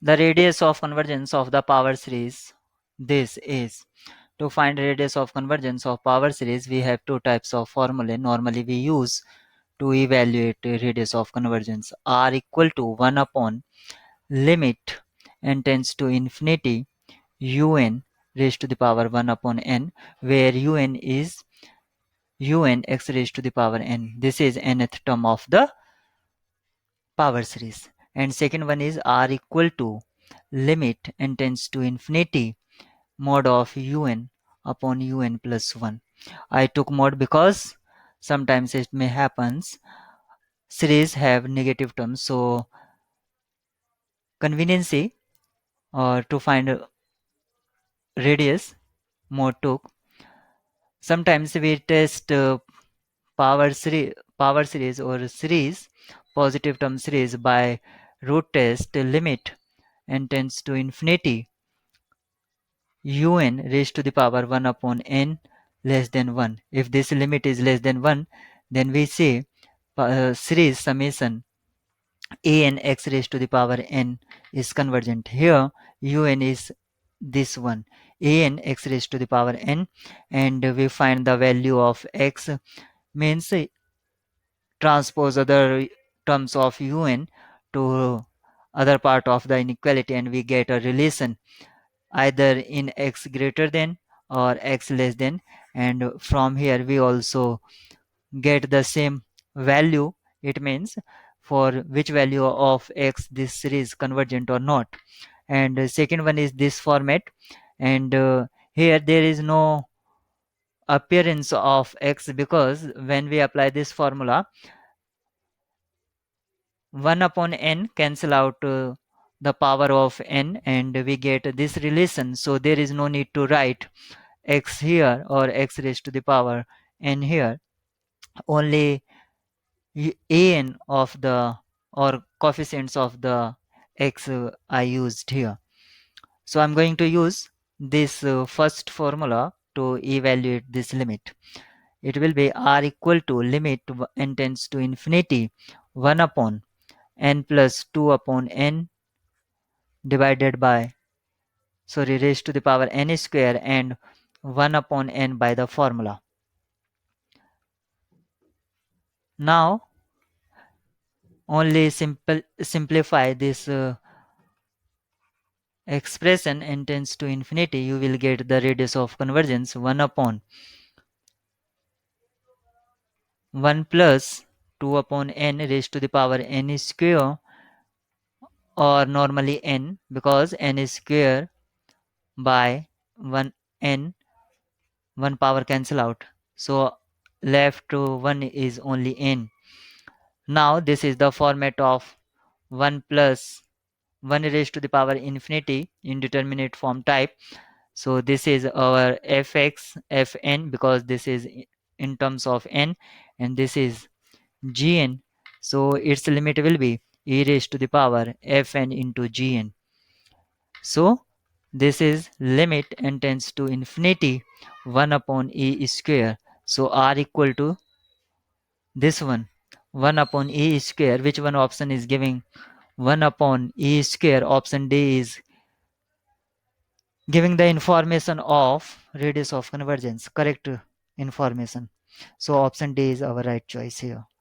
The radius of convergence of the power series, this is. To find radius of convergence of power series, we have two types of formulae normally we use to evaluate radius of convergence. R equal to 1 upon limit n tends to infinity un raised to the power 1 upon n, where un is un x raised to the power n. This is nth term of the power series. And second one is r equal to limit n tends to infinity mod of un upon un plus 1. I took mod because sometimes it may happens series have negative terms, so conveniency or to find radius mod took. Sometimes we test power series or series positive term series by root test limit n tends to infinity un raised to the power 1 upon n less than 1. If this limit is less than 1, then we say series summation a n x raised to the power n is convergent. Here un is this one, a n x raised to the power n, and we find the value of x means transpose other terms of un to other part of the inequality, and we get a relation either in x greater than or x less than, and from here we also get the same value. It means for which value of x this series convergent or not. And second one is this format, and here there is no appearance of x because when we apply this formula 1 upon n cancel out the power of n and we get this relation, so there is no need to write x here or x raised to the power n here. Only an of the or coefficients of the x I used here. So I'm going to use this first formula to evaluate this limit. It will be r equal to limit n tends to infinity 1 upon n plus 2 upon n divided by raised to the power n square and 1 upon n by the formula. Now only simplify this expression n tends to infinity, you will get the radius of convergence 1 upon 1 plus 2 upon n raised to the power n square, or normally n because n is square by 1 n, 1 power cancel out, so left to 1 is only n. Now this is the format of 1 plus 1 raised to the power infinity indeterminate form type. So this is our fx fn because this is in terms of n, and this is gn, so its limit will be e raised to the power fn into gn. So this is limit n tends to infinity 1 upon e square. So r equal to this one 1 upon e square. Which one option is giving 1 upon e square? Option D is giving the information of radius of convergence, correct information. So option D is our right choice here.